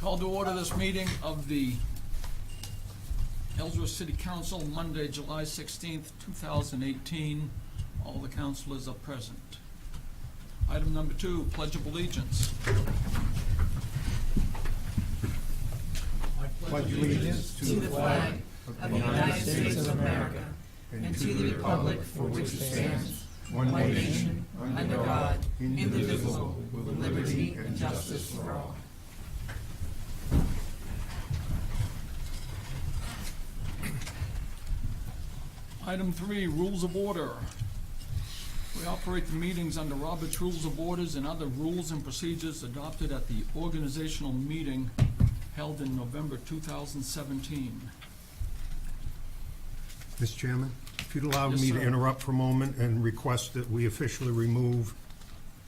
Call to order this meeting of the Ellsworth City Council, Monday, July 16th, 2018. All the councilors are present. Item number 2, Pledge of Allegiance. Pledge allegiance to the flag of the United States of America and to the republic for which it stands, one nation, under God, indivisible, with liberty and justice for all. Item 3, Rules of Order. We operate the meetings under Robert's Rules of Orders and other rules and procedures adopted at the organizational meeting held in November 2017. Mr. Chairman, if you'd allow Yes, me to sir. interrupt for a moment and request that we officially remove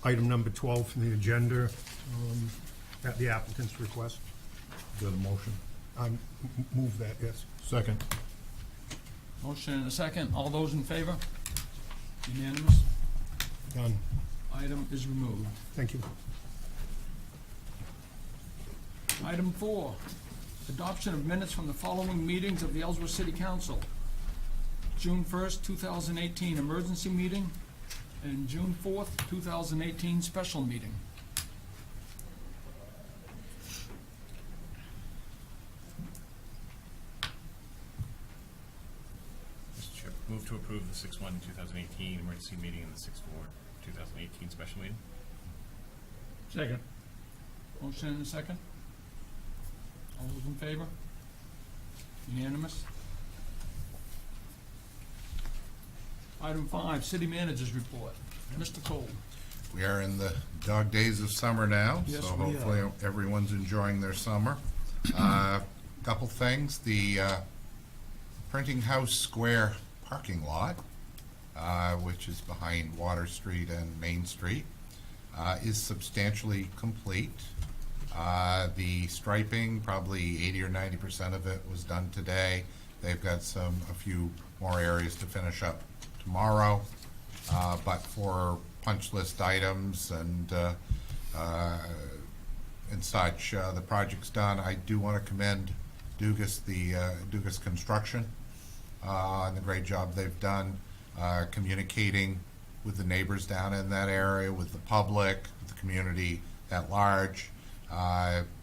item number 12 from the agenda at the applicant's request. Is that a motion? Move that, yes. Second. Motion and a second. All those in favor? Unanimous? Done. Item is removed. Thank you. Item 4, adoption of minutes from the following meetings of the Ellsworth City Council. June 1st, 2018 emergency meeting and June 4th, 2018 special meeting. Mr. Chair, move to approve the 6/1/2018 emergency meeting and the 6/4/2018 special meeting. Second. Motion and a second. All those in favor? Unanimous? Item 5, city manager's report. Mr. Cole. We are in the dog days of summer now, Yes, so we hopefully everyone's enjoying their summer. Couple things, the Printing House Square parking lot, which is behind Water Street and Main Street, is substantially complete. The striping, probably 80 or 90% of it was done today. They've got a few more areas to finish up tomorrow, but for punch list items and such, the project's done. I do want to commend Dugas, Dugas Construction, on the great job they've done communicating with the neighbors down in that area, with the public, with the community at large.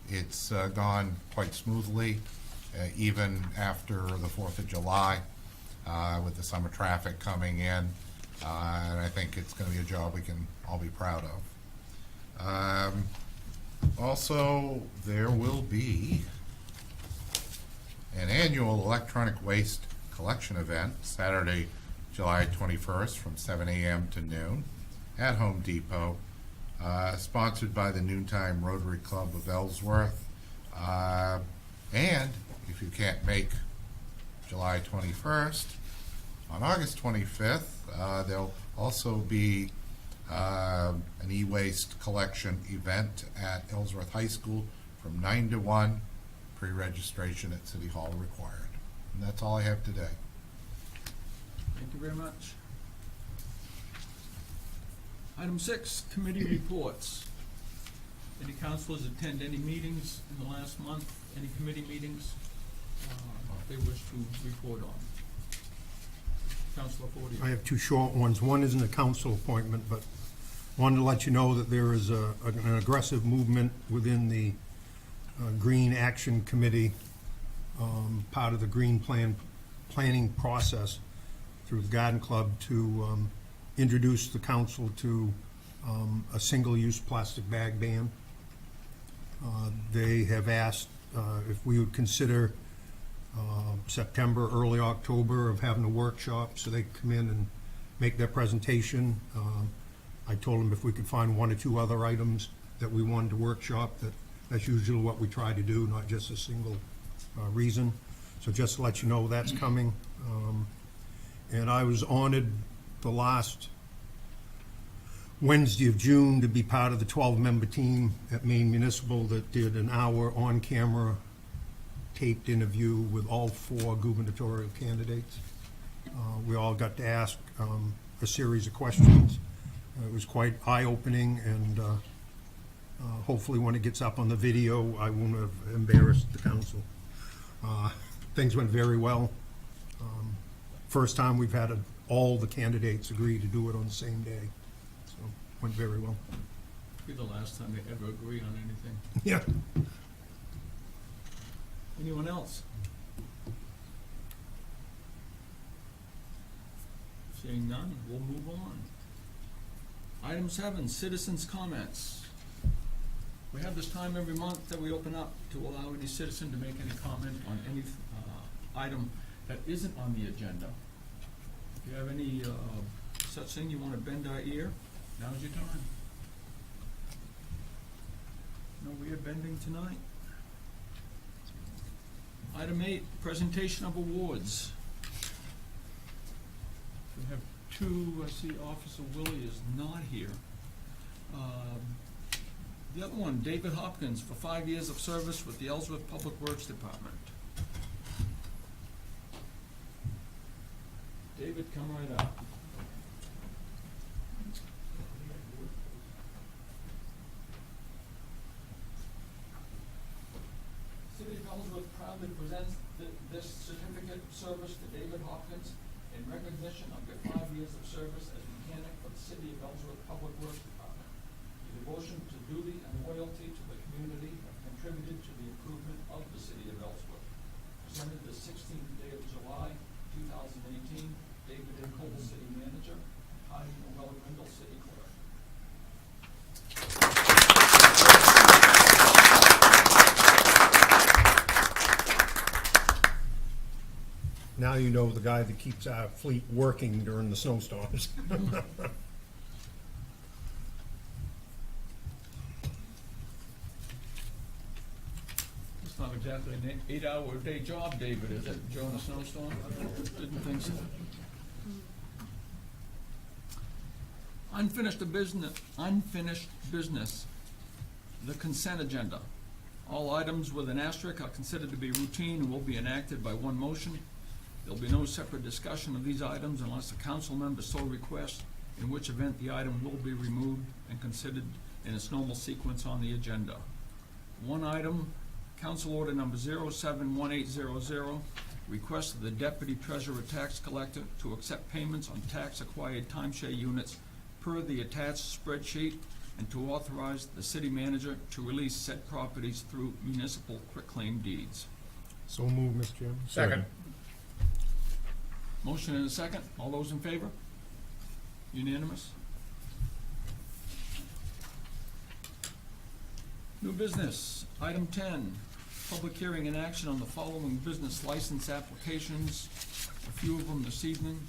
It's gone quite smoothly, even after the 4th of July, with the summer traffic coming in, and I think it's going to be a job we can all be proud of. Also, there will be an annual electronic waste collection event, Saturday, July 21st, from 7 a.m. to noon at Home Depot, sponsored by the Noontime Rotary Club of Ellsworth. And if you can't make July 21st, on August 25th, there'll also be an e-waste collection event at Ellsworth High School from 9 to 1, pre-registration at City Hall required. And that's all I have today. Thank you very much. Item 6, committee reports. Any councilors attend any meetings in the last month? Any committee meetings they wish to report on? Councilor Fortier. I have two short ones. One isn't a council appointment, but wanted to let you know that there is an aggressive movement within the Green Action Committee, part of the Green planning process through the Garden Club, to introduce the council to a single-use plastic bag ban. They have asked if we would consider September, early October, of having a workshop so they could come in and make their presentation. I told them if we could find 1 or 2 other items that we wanted to workshop, that's usually what we try to do, not just a single reason. So just to let you know, that's coming. And I was honored the last Wednesday of June to be part of the 12-member team at Maine Municipal that did an hour on-camera taped interview with all 4 gubernatorial candidates. We all got to ask a series of questions. It was quite eye-opening, and Hopefully, when it gets up on the video, I won't have embarrassed the council. Things went very well. First time we've had all the candidates agree to do it on the same day, so went very well. Be the last time they ever agree on anything. Yeah. Anyone else? Seeing none, we'll move on. Item 7, citizens' comments. We have this time every month that we open up to allow any citizen to make any comment on any item that isn't on the agenda. If you have any such thing you want to bend our ear, now's your time. No ear bending tonight. Item 8, presentation of awards. We have two. I see Officer Willie is not here. The other one, David Hopkins, for 5 years of service with the Ellsworth Public Works Department. David, come right up. City of Ellsworth proudly presents this certificate of service to David Hopkins in recognition of your 5 years of service as mechanic for the City of Ellsworth Public Works Department. Your devotion to duty and loyalty to the community have contributed to the improvement of the City of Ellsworth. Presented the 16th day of July, 2018, David A. Cole, City Manager, and Heidi Noel Grindle, City Clerk. Now you know the guy that keeps our fleet working during the snowstorms. It's not exactly an 8-hour-a-day job, David, is it, during a snowstorm? Didn't think so. Unfinished business, the consent agenda. All items with an asterisk are considered to be routine and will be enacted by one motion. There'll be no separate discussion of these items unless a council member so requests, in which event the item will be removed and considered in its normal sequence on the agenda. One item, Council Order Number 071800, request of the Deputy Treasurer Tax Collector to accept payments on tax-acquired timeshare units per the attached spreadsheet and to authorize the city manager to release said properties through municipal quitclaim deeds. So moved, Mr. Chairman. Second. Motion and a second. All those in favor? Unanimous? New business. Item 10, public hearing and action on the following business license applications. A few of them this evening.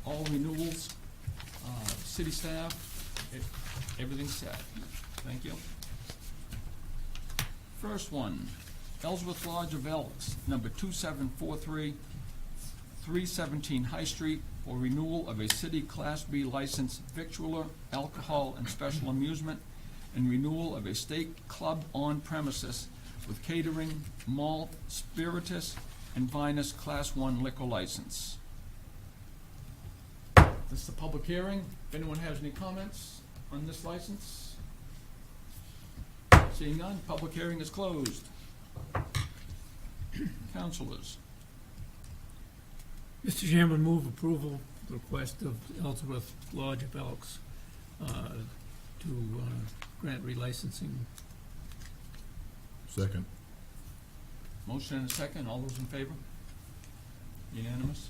All renewals. City staff, everything's set. Thank you. First one, Ellsworth Lodge of Elks, number 2743, 317 High Street, for renewal of a city Class B licensed victualler, alcohol, and special amusement, and renewal of a state club on premises with catering, malt, spiritus, and vinous Class 1 liquor license. This is the public hearing. If anyone has any comments on this license? Seeing none, public hearing is closed. Councilors. Mr. Chairman, move approval of the request of Ellsworth Lodge of Elks to grant relicensing. Second. Motion and a second. All those in favor? Unanimous?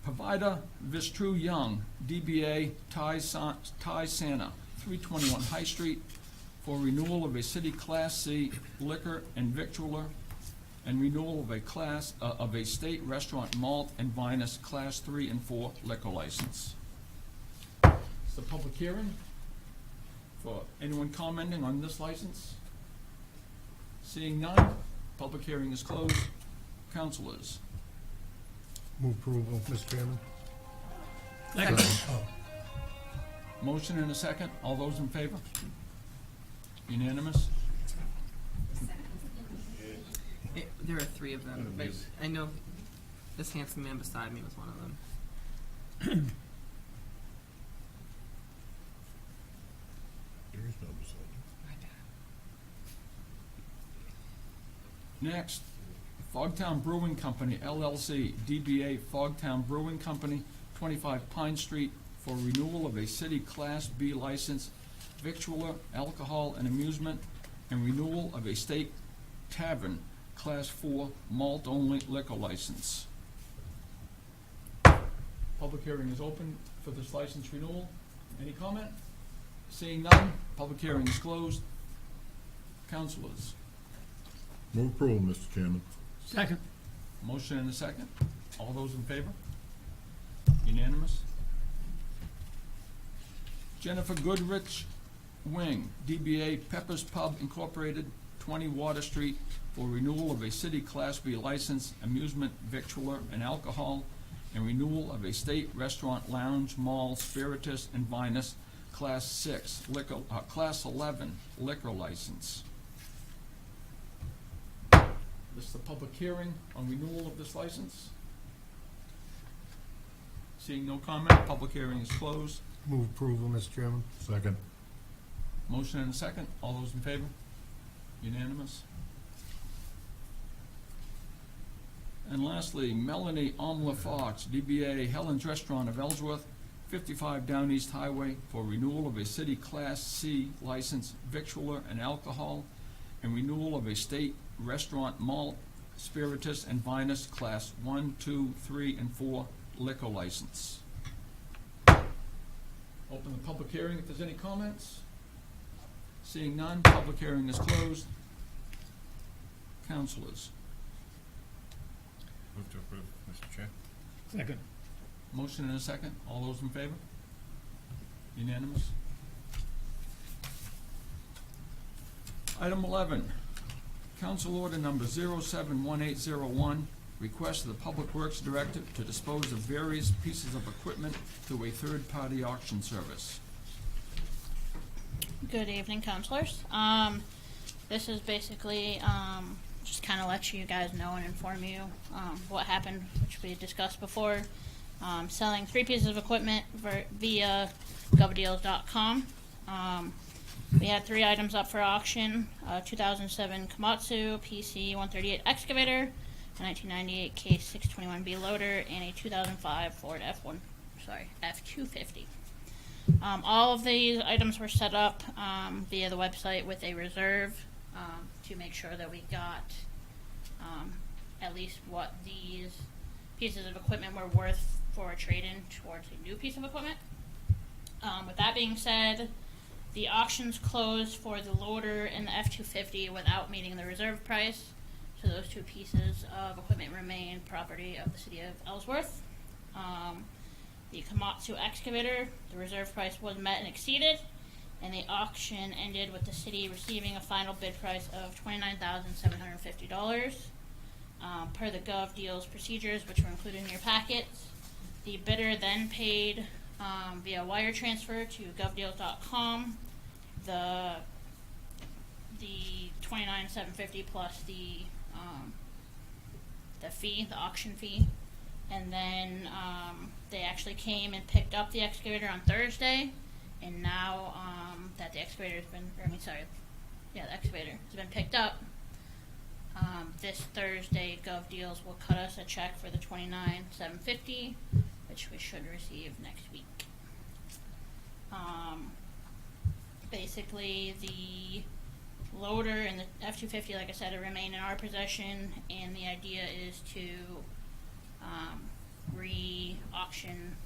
Pavida Vistru Young, DBA Thai Santa, 321 High Street, for renewal of a city Class C liquor and victualler, and renewal of a state restaurant malt and vinous Class 3 and 4 liquor license. It's the public hearing. For anyone commenting on this license? Seeing none, public hearing is closed. Councilors. Move approval, Mr. Chairman. Second. Motion and a second. All those in favor? Unanimous? There are three of them, but I know this handsome man beside me was one of them. Next, Fogtown Brewing Company LLC, DBA Fogtown Brewing Company, 25 Pine Street, for renewal of a city Class B license, victualler, alcohol and amusement, and renewal of a state tavern, Class 4 malt-only liquor license. Public hearing is open for this license renewal. Any comment? Seeing none, public hearing is closed. Councilors, Move approval, Mr. Chairman. Second. motion and a second. All those in favor? Unanimous. Jennifer Goodrich Wing, DBA Pepper's Pub Incorporated, 20 Water Street, for renewal of a city Class B license, amusement, victualler, and alcohol, and renewal of a state restaurant, lounge, mall, spiritus, and vinous, Class 6 liquor, Class 11 liquor license. This is the public hearing on renewal of this license. Seeing no comment, public hearing is closed. Move approval, Mr. Chairman. Second. Motion and a second. All those in favor? Unanimous. And lastly, Melanie Omla Fox, DBA Helen's Restaurant of Ellsworth, 55 Down East Highway, for renewal of a city Class C license, victualler and alcohol, and renewal of a state restaurant, malt, spiritus, and vinous, Class 1, 2, 3, and 4 liquor license. Open the public hearing if there's any comments. Seeing none, public hearing is closed. Councilors, Move to approve, Mr. Chair. Second. motion and a second. All those in favor? Unanimous. Item 11, Council Order Number 071801, request of the Public Works Director to dispose of various pieces of equipment through a third-party auction service. Good evening, counselors. This is basically, just kind of let you guys know and inform you, what happened, which we discussed before. Selling 3 pieces of equipment via govdeals.com. We had 3 items up for auction: 2007 Komatsu PC 138 excavator, a 1998 Case 621B loader, and a 2005 Ford F-250. All of these items were set up via the website with a reserve to make sure that we got at least what these pieces of equipment were worth for a trade-in towards a new piece of equipment. With that being said, the auctions closed for the loader and the F-250 without meeting the reserve price, so those 2 pieces of equipment remain property of the city of Ellsworth. The Komatsu excavator, the reserve price was met and exceeded, and the auction ended with the city receiving a final bid price of $29,750. Per the Gov Deals procedures, which were included in your packets, the bidder then paid via wire transfer to govdeals.com the $29,750 plus the fee, the auction fee, and then they actually came and picked up the excavator on Thursday, and now that the excavator has been, the excavator has been picked up, this Thursday Gov Deals will cut us a check for the $29,750, which we should receive next week. Basically, the loader and the F-250, like I said, remain in our possession, and the idea is to re-auction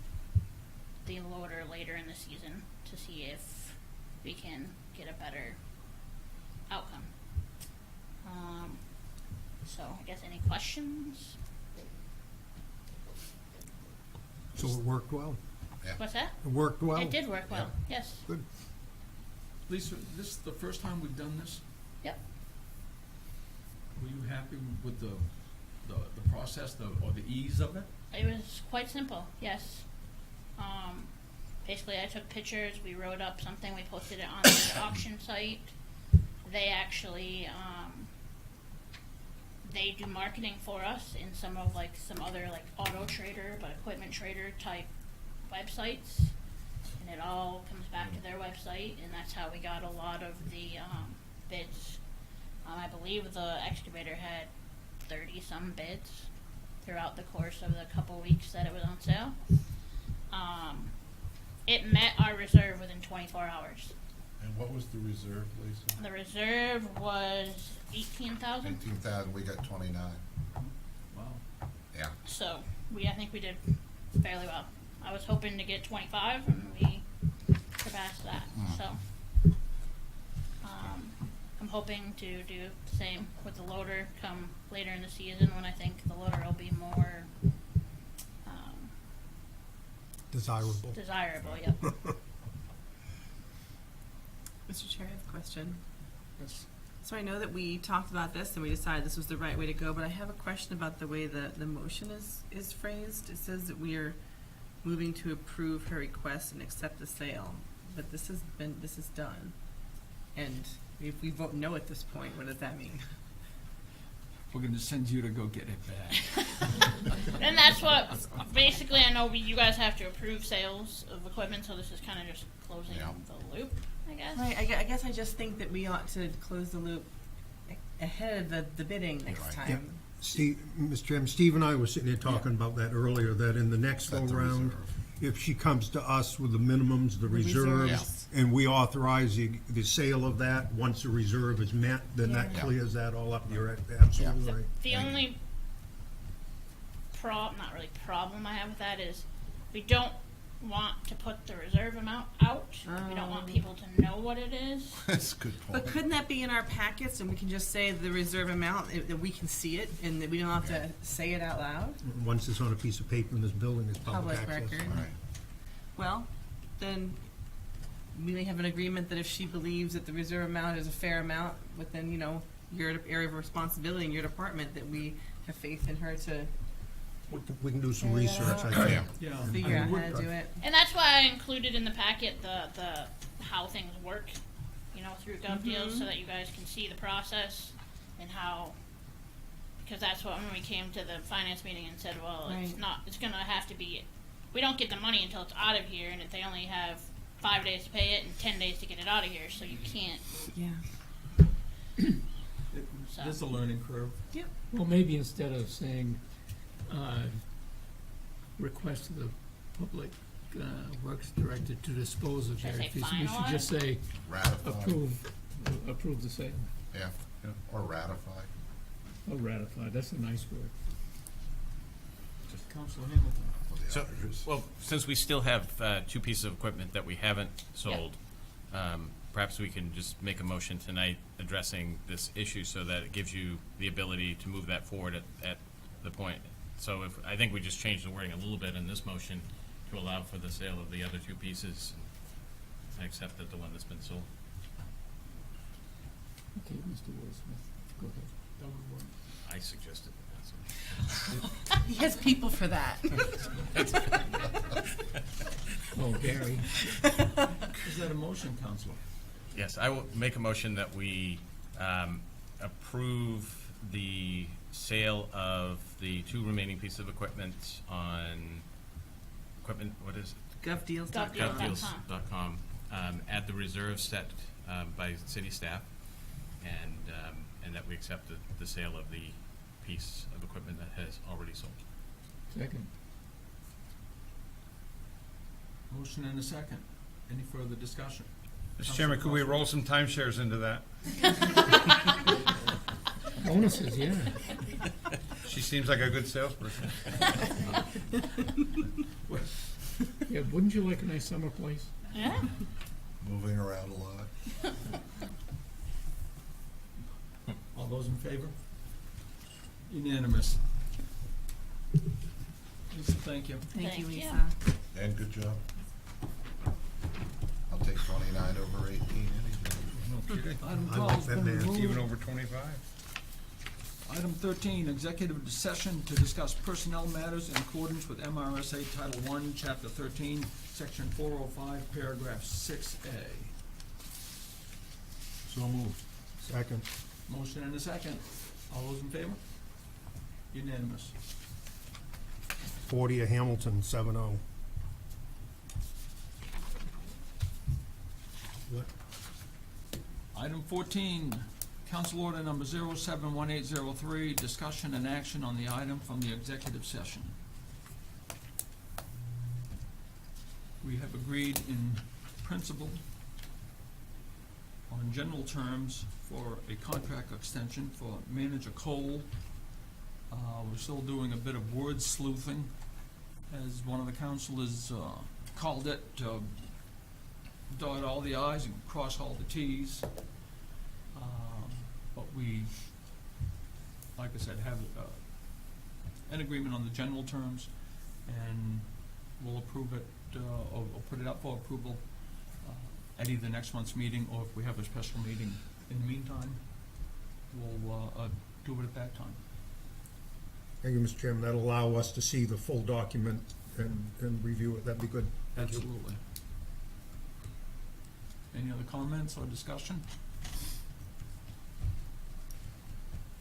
the loader later in the season to see if we can get a better outcome. So I guess any questions? So it worked well? Yeah. What's that? It worked well? It did work well, yes. Good. Lisa, this is the first time we've done this? Yep. Were you happy with the process, or the ease of it? It was quite simple, yes. Basically, I took pictures, we wrote up something, we posted it on the auction site. They actually, they do marketing for us in some of some other Auto Trader, but Equipment Trader type websites. and it all comes back to their website, and that's how we got a lot of the bids. I believe the excavator had 30-some bids throughout the course of the couple weeks that it was on sale. It met our reserve within 24 hours. And what was the reserve, Lisa? The reserve was 18,000. 18,000, we got 29. Wow. Yeah. So I think we did fairly well. I was hoping to get 25, and we surpassed that. So I'm hoping to do the same with the loader come later in the season, when I think the loader will be more Desirable. desirable. Yep. Mr. Chair, I have a question. Yes. So I know that we talked about this and we decided this was the right way to go, but I have a question about the way the motion is phrased. It says that we are moving to approve her request and accept the sale, but this is done. And if we vote no at this point, what does that mean? We're gonna send you to go get it back. And that's what, basically, I know you guys have to approve sales of equipment, so this is kind of just closing Yeah. the loop, I guess. Right, I guess I just think that we ought to close the loop ahead of the bidding next Right. time. Yeah. Steve, Mr. Chairman, Steve and I were sitting here talking about that earlier, that in the next Set the go-round, reserve. if she comes to us with the minimums, the reserves, reserves. and we authorize the sale of that, once the reserve is met, then that Yeah. clears that all up. You're absolutely So right. the Thank you. only not really problem I have with that is we don't want to put the reserve amount out. We don't want people to know what it is. That's a good But point. couldn't that be in our packets and we can just say the reserve amount, that we can see it and that we don't have to say it out loud? Once it's on a piece of paper in this building, it's public Public access. record. Right. Well, then we may have an agreement that if she believes that the reserve amount is a fair amount within, your area of responsibility in your department, that we have faith in her to We can do some Figure that research, out. I think. Yeah. Yeah. figure I out would- how to do it. And that's why I included in the packet the how things work, through GovDeals, so that you guys can see the process and how, because that's what, when we came to the finance meeting and said, well, Right. it's gonna have to be, we don't get the money until it's out of here, and if they only have 5 days to pay it and 10 days to get it out of here, so you can't, Yeah. so. There's a learning curve. Well, maybe instead of saying, request of the public works director to dispose of Should I say various pieces, we should just say Ratify. approve the sale, Yeah. Or ratify. or ratify, that's a nice word. Councilor Hamilton. for the So, auditors. well, since we still have two pieces of equipment that we haven't sold, perhaps we can just make a motion tonight addressing this issue so that it gives you the ability to move that forward at the point. So I think we just changed the wording a little bit in this motion to allow for the sale of the other two pieces and accept that the one that's been sold. Okay, Mr. Wilson, go ahead. That would work. I suggested that. He has people for that. Oh, Gary, Is that a motion, Councilor? Yes, I will make a motion that we approve the sale of the two remaining pieces of equipment on what is it? GovDeals.com. GovDeals.com, at the reserve set by city staff, and that we accept the sale of the piece of equipment that has already sold. second. Motion and a second. Any further discussion? Mr. Chairman, could we roll some timeshares into that? Bonuses, yeah. She seems like a good salesperson. Yeah, wouldn't you like a nice summer place? Yeah. Moving around a lot. All those in favor? Unanimous. Lisa, thank you. Thank you, Thank you. Lisa. And good job. I'll take 29 over 18 any day. Item I 12 like has that been man. removed. Even over 25. Item 13, executive session to discuss personnel matters in accordance with MRSA Title I, Chapter 13, Section 405, Paragraph 6A. So moved. Second. Motion and a second. All those in favor? Unanimous. 40 of Hamilton, 7-0. What? Item 14, council order number 071803, discussion and action on the item from the executive session. We have agreed in principle on general terms for a contract extension for Manager Cole. We're still doing a bit of word sleuthing, as one of the councilors called it, dot all the i's and cross all the t's. But we, like I said, have an agreement on the general terms, and we'll approve it, or put it up for approval at either next month's meeting, or if we have a special meeting in the meantime, we'll do it at that time. Thank you, Mr. Chairman. That'll allow us to see the full document and review it. That'd be good. Thank you. Absolutely. Any other comments or discussion?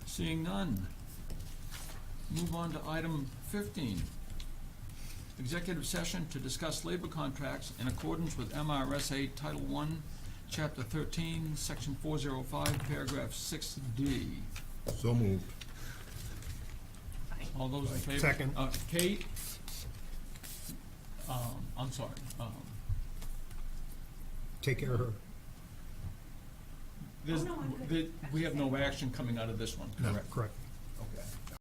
Seeing none. Move on to item 15. Executive session to discuss labor contracts in accordance with MRSA Title I, Chapter 13, Section 405, Paragraph 6D. So moved. All those in favor? Second. Kate? I'm sorry. Take care of her. We have no action coming out of this one, correct? Correct.